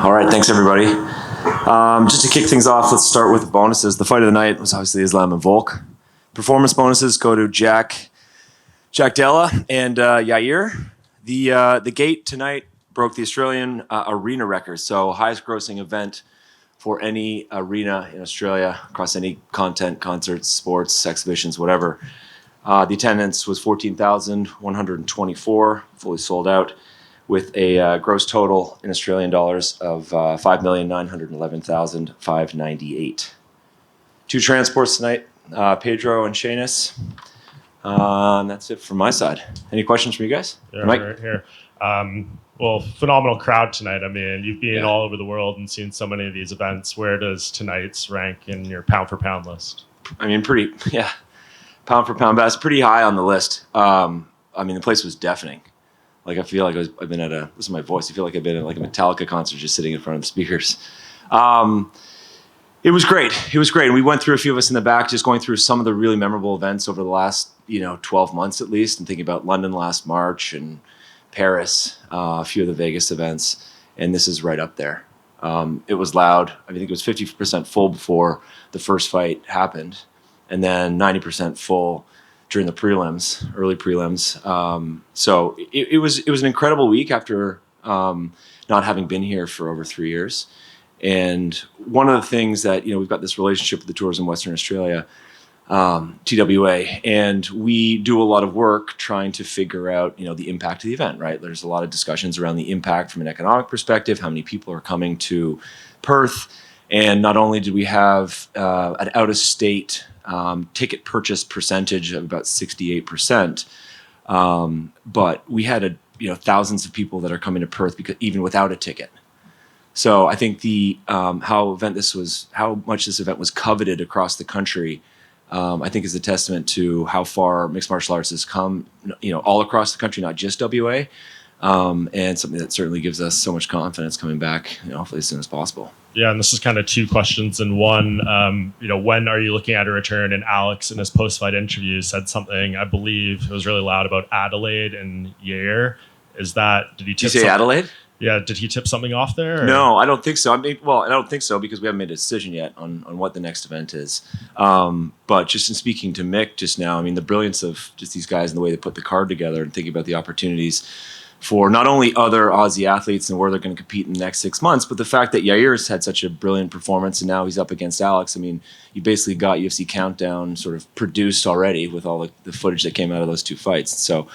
All right, thanks everybody. Just to kick things off, let's start with the bonuses. The fight of the night was obviously Islam and Volk. Performance bonuses go to Jack Della, and Yair. The gate tonight broke the Australian arena record, so highest grossing event for any arena in Australia across any content, concerts, sports, exhibitions, whatever. The attendance was 14,124, fully sold out, with a gross total in Australian dollars of 5,911,598. Two transports tonight, Pedro and Shaynis. And that's it from my side. Any questions from you guys? Yeah, Mike? right here. Well, phenomenal crowd tonight. I mean, you've been all over the world and seen so many of these events. Where does tonight's rank in your pound-for-pound list? I mean, pound for pound best, pretty high on the list. I mean, the place was deafening. Like, I feel like I've been at this is my voice. I feel like I've been at like a Metallica concert just sitting in front of the speakers. It was great. And we went through, a few of us in the back, just going through some of the really memorable events over the last, 12 months at least, and thinking about London last March and Paris, a few of the Vegas events, and this is right up there. It was loud. I think it was 50% full before the first fight happened, and then 90% full during the early prelims. So it was an incredible week after not having been here for over 3 years. And one of the things that, we've got this relationship with the tours in Western Australia, TWA, and we do a lot of work trying to figure out, the impact of the event, right? There's a lot of discussions around the impact from an economic perspective, how many people are coming to Perth. And not only did we have an out-of-state ticket purchase percentage of about 68%, but we had thousands of people that are coming to Perth even without a ticket. So I think how much this event was coveted across the country, I think is a testament to how far mixed martial arts has come, all across the country, not just WA, and something that certainly gives us so much confidence coming back, hopefully as soon as possible. Yeah, and this is kind of two questions in one. When are you looking at a return? And Alex, in his post-fight interview, said something, I believe it was really loud, about Adelaide and Yair. Did he say Adelaide? Yeah, did he tip something off there? Or? No, I don't think so. I don't think so because we haven't made a decision yet on what the next event is. But just in speaking to Mick just now, I mean, the brilliance of just these guys and the way they put the card together and thinking about the opportunities for not only other Aussie athletes and where they're going to compete in the next 6 months, but the fact that Yair's had such a brilliant performance and now he's up against Alex. I mean, you basically got UFC Countdown sort of produced already with all the footage that came out of those two fights. So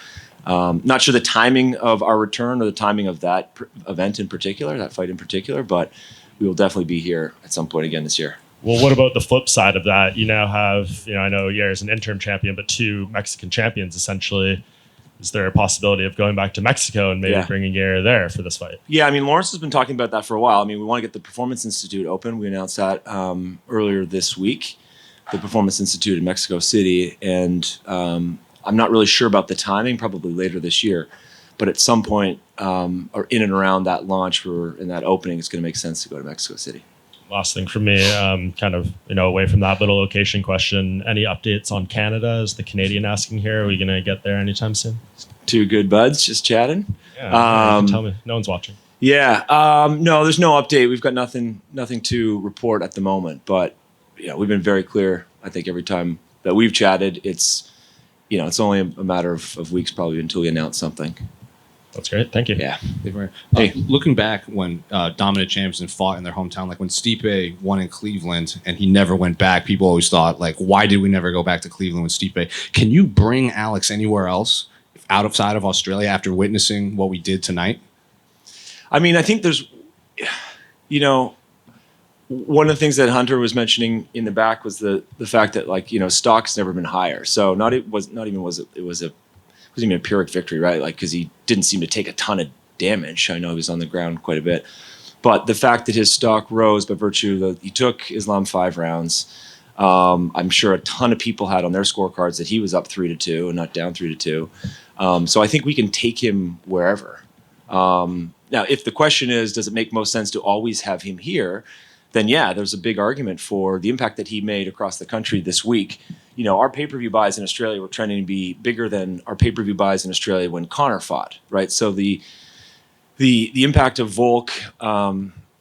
not sure the timing of our return or the timing of that event in particular, that fight in particular, but we will definitely be here at some point again this year. Well, what about the flip side of that? You now have, I know Yair's an interim champion, but two Mexican champions essentially. Is there a possibility of going back to Mexico and maybe bringing Yair there for this fight? Yeah, I mean, Lawrence has been talking about that for a while. I mean, we want to get the Performance Institute open. We announced that earlier this week, the Performance Institute in Mexico City, and I'm not really sure about the timing, probably later this year, but at some point or in and around that launch or in that opening, it's going to make sense to go to Mexico City. Last thing for me, kind of, away from that little location question, any updates on Canada? Is the Canadian asking here? Are we going to get there anytime soon? Two good buds just chatting. Yeah, tell me. No one's watching. Yeah. No, there's no update. We've got nothing to report at the moment, but we've been very clear. I think every time that we've chatted, it's only a matter of weeks probably until we announce something. That's great. Thank you. Yeah. Hey. Looking back when dominant champions fought in their hometown, like when Stipe won in Cleveland and he never went back, people always thought, like, why did we never go back to Cleveland with Stipe? Can you bring Alex anywhere else outside of Australia after witnessing what we did tonight? I mean, I think there's, one of the things that Hunter was mentioning in the back was the fact that, like, stock's never been higher. So it wasn't even a Pyrrhic victory, right? Like, because he didn't seem to take a ton of damage. I know he was on the ground quite a bit, but the fact that his stock rose by virtue that he took Islam 5 rounds, I'm sure a ton of people had on their scorecards that he was up 3-2 and not down 3-2. So I think we can take him wherever. Now, if the question is, does it make most sense to always have him here? Then there's a big argument for the impact that he made across the country this week. Our pay-per-view buys in Australia were trending to be bigger than our pay-per-view buys in Australia when Conor fought, right? So the impact of Volk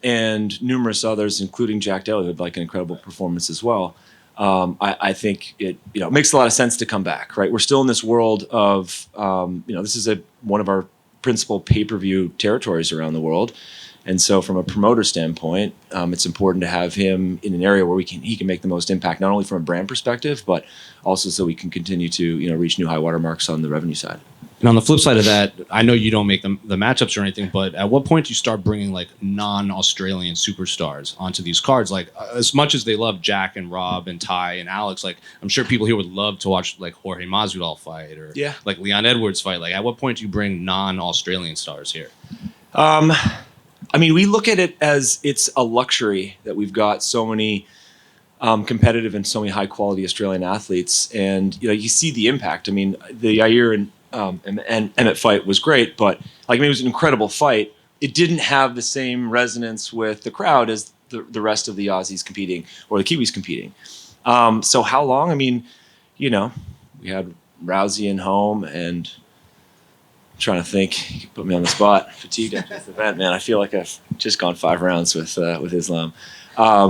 and numerous others, including Jack Daly, who had like an incredible performance as well. I think it makes a lot of sense to come back, right? We're still in this world of this is one of our principal pay-per-view territories around the world, and so from a promoter standpoint, it's important to have him in an area where he can make the most impact, not only from a brand perspective, but also so we can continue to reach new high water marks on the revenue side. And on the flip side of that, I know you don't make the matchups or anything, but at what point do you start bringing like non-Australian superstars onto these cards? Like as much as they love Jack and Rob and Ty and Alex, like I'm sure people here would love to watch like Jorge Masvidal fight or like Leon Edwards fight. Like at what point do you bring non-Australian stars here? I mean, we look at it as it's a luxury that we've got so many competitive and so many high quality Australian athletes, and you see the impact. I mean, the Yair and Emmett fight was great, but it was an incredible fight. It didn't have the same resonance with the crowd as the rest of the Aussies competing or the Kiwis competing. So how long? I mean, we had Rousey in home, and I'm trying to think. You put me on the spot. Fatigued after this event, man. I feel like I've just gone 5 rounds with Islam. I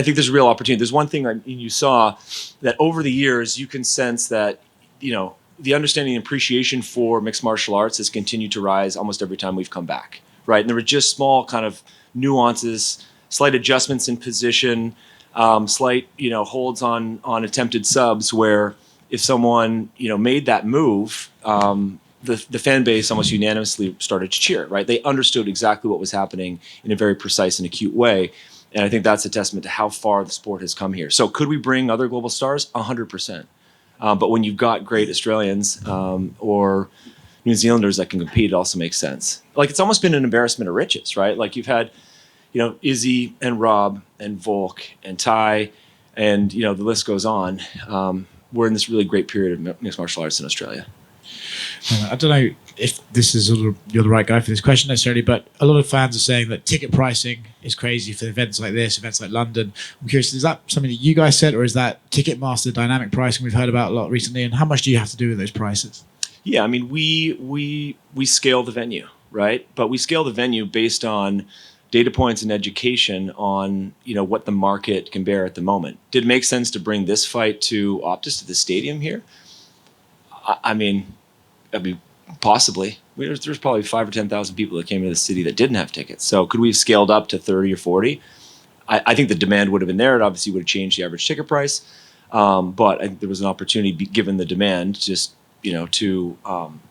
think there's a real opportunity. There's one thing you saw that over the years you can sense that the understanding and appreciation for mixed martial arts has continued to rise almost every time we've come back, right? And there were just small kind of nuances, slight adjustments in position, slight holds on attempted subs where if someone made that move, the fan base almost unanimously started to cheer, right? They understood exactly what was happening in a very precise and acute way. And I think that's a testament to how far the sport has come here. So could we bring other global stars? 100%. But when you've got great Australians or New Zealanders that can compete, it also makes sense. It's almost been an embarrassment of riches, right? You've had, Izzy and Rob and Volk and Ty and, the list goes on. We're in this really great period of mixed martial arts in Australia. I don't know if this is you're the right guy for this question necessarily, but a lot of fans are saying that ticket pricing is crazy for events like this, events like London. I'm curious, is that something that you guys set, or is that Ticketmaster dynamic pricing we've heard about a lot recently? And how much do you have to do with those prices? Yeah, I mean, we scale the venue, right? But we scale the venue based on data points and education on what the market can bear at the moment. Did it make sense to bring this fight to Optus, to the stadium here? I mean, possibly. There's probably 5,000 or 10,000 people that came into the city that didn't have tickets. So could we have scaled up to 30 or 40? I think the demand would have been there. It obviously would have changed the average ticket price. But I think there was an opportunity, given the demand, just to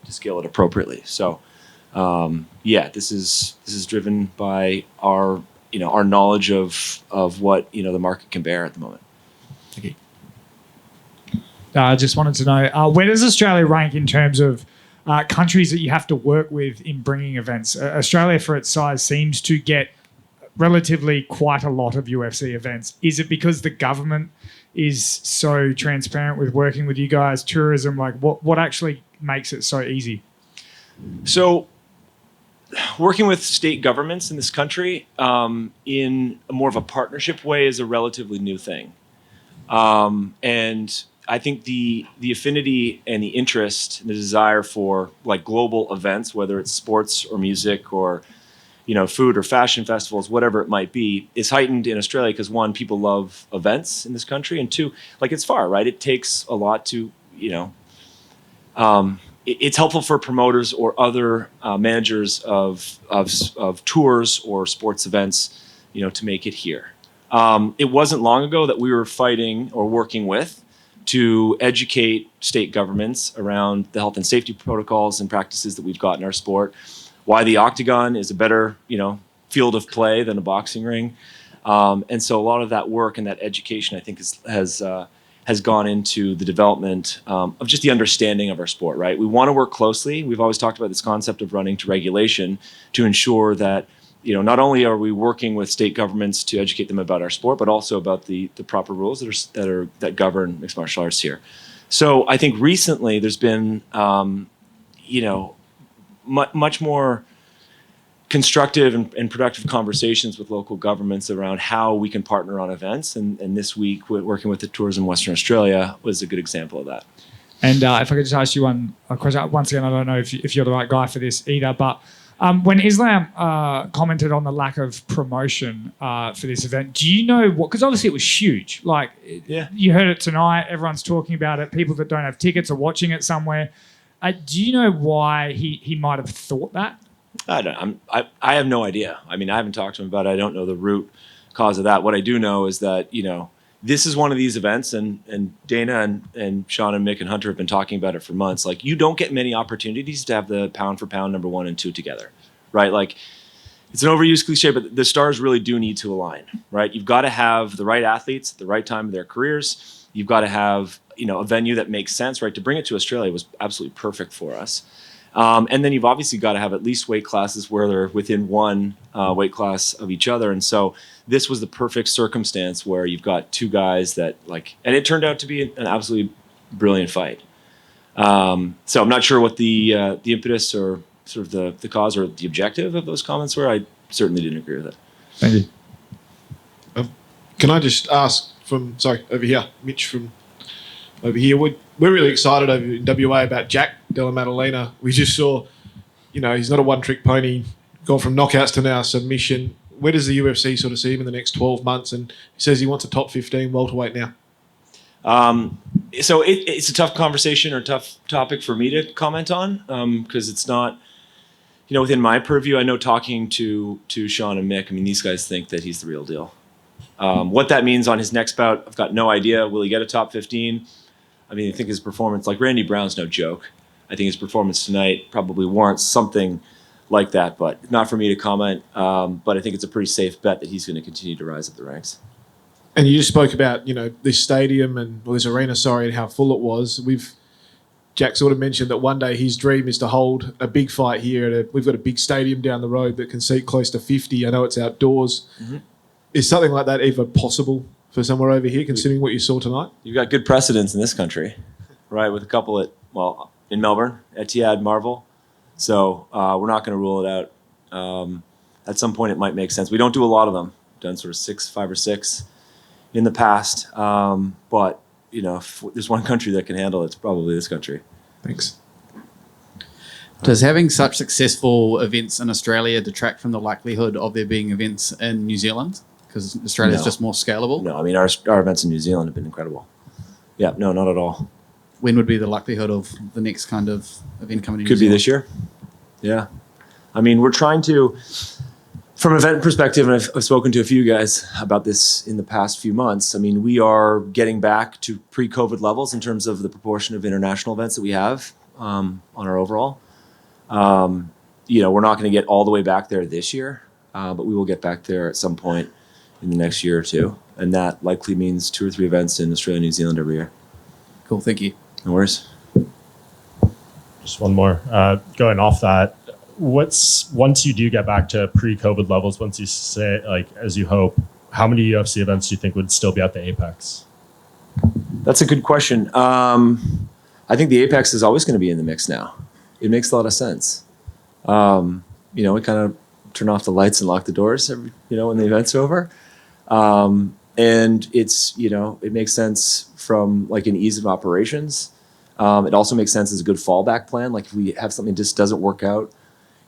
scale it appropriately. So this is driven by our knowledge of what the market can bear at the moment. Thank you. I just wanted to know, where does Australia rank in terms of countries that you have to work with in bringing events? Australia, for its size, seems to get relatively quite a lot of UFC events. Is it because the government is so transparent with working with you guys, tourism? What actually makes it so easy? So working with state governments in this country in more of a partnership way is a relatively new thing. And I think the affinity and the interest and the desire for global events, whether it's sports or music or food or fashion festivals, whatever it might be, is heightened in Australia because, one, people love events in this country, and two, it's far, right? It takes a lot to it's helpful for promoters or other managers of tours or sports events to make it here. It wasn't long ago that we were fighting or working with to educate state governments around the health and safety protocols and practices that we've got in our sport, why the octagon is a better, field of play than a boxing ring. And so a lot of that work and that education, I think, has gone into the development of just the understanding of our sport, right? We want to work closely. We've always talked about this concept of running to regulation to ensure that not only are we working with state governments to educate them about our sport, but also about the proper rules that govern mixed martial arts here. So I think recently there's been, much more constructive and productive conversations with local governments around how we can partner on events. And this week, working with the Tourism Western Australia was a good example of that. And if I could just ask you a question once again, I don't know if you're the right guy for this either, but When Islam commented on the lack of promotion for this event, do you know what? Because obviously it was huge. Like, you heard it tonight. Everyone's talking about it. People that don't have tickets are watching it somewhere. Do you know why he might have thought that? I have no idea. I mean, I haven't talked to him about it. I don't know the root cause of that. What I do know is that, this is one of these events, and Dana and Sean and Mick and Hunter have been talking about it for months. Like, you don't get many opportunities to have the pound for pound number 1 and 2 together, right? Like, it's an overused cliche, but the stars really do need to align, right? You've got to have the right athletes at the right time of their careers. You've got to have, a venue that makes sense, right? To bring it to Australia was absolutely perfect for us. And then you've obviously got to have at least weight classes where they're within one weight class of each other. And so this was the perfect circumstance where you've got two guys that and it turned out to be an absolutely brilliant fight. So I'm not sure what the impetus or sort of the cause or the objective of those comments were. I certainly didn't agree with it. Thank you. Can I just ask over here, Mitch from over here. We're really excited over in WA about Jack Della Maddalena. We just saw, he's not a one-trick pony, gone from knockouts to now submission. Where does the UFC sort of see him in the next 12 months? And he says he wants a top 15 welterweight now. So it's a tough conversation or tough topic for me to comment on because it's not, within my purview. I know talking to Sean and Mick, I mean, these guys think that he's the real deal. What that means on his next bout, I've got no idea. Will he get a top 15? I mean, I think his performance, like Randy Brown's no joke. I think his performance tonight probably warrants something like that, but not for me to comment. But I think it's a pretty safe bet that he's going to continue to rise up the ranks. And you just spoke about, this stadium this arena, and how full it was. Jack sort of mentioned that one day his dream is to hold a big fight here. We've got a big stadium down the road that can seat close to 50. I know it's outdoors. Mm-hmm. Is something like that even possible for somewhere over here, considering what you saw tonight? You've got good precedents in this country, right? With a couple in Melbourne, Etihad, Marvel. So we're not going to rule it out. At some point, it might make sense. We don't do a lot of them. We've done sort of 5 or 6 in the past. But, if there's one country that can handle it, it's probably this country. Thanks. Does having such successful events in Australia detract from the likelihood of there being events in New Zealand? Because Australia is just more scalable? No, I mean, our events in New Zealand have been incredible. Yeah, no, not at all. When would be the likelihood of the next kind of event coming to New Could be Zealand? this year. Yeah. I mean, we're trying to, from an event perspective, and I've spoken to a few guys about this in the past few months. I mean, we are getting back to pre-COVID levels in terms of the proportion of international events that we have on our overall. We're not going to get all the way back there this year, but we will get back there at some point in the next year or two. And that likely means 2 or 3 events in Australia and New Zealand every year. Cool, thank you. No worries. Just one more. Going off that, once you do get back to pre-COVID levels, once you say, as you hope, how many UFC events do you think would still be at the Apex? That's a good question. I think the Apex is always going to be in the mix now. It makes a lot of sense. We kind of turn off the lights and lock the doors when the event's over. And it's, it makes sense from an ease of operations. It also makes sense as a good fallback plan. Like if we have something just doesn't work out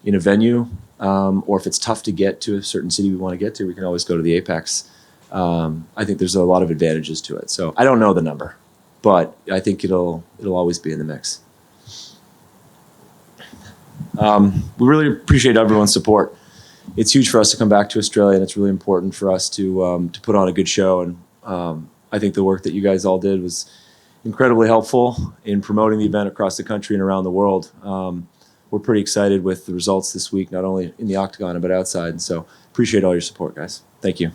in a venue, or if it's tough to get to a certain city we want to get to, we can always go to the Apex. I think there's a lot of advantages to it. So I don't know the number, but I think it'll always be in the mix. We really appreciate everyone's support. It's huge for us to come back to Australia, and it's really important for us to put on a good show. And I think the work that you guys all did was incredibly helpful in promoting the event across the country and around the world. We're pretty excited with the results this week, not only in the octagon but outside. And so appreciate all your support, guys. Thank you.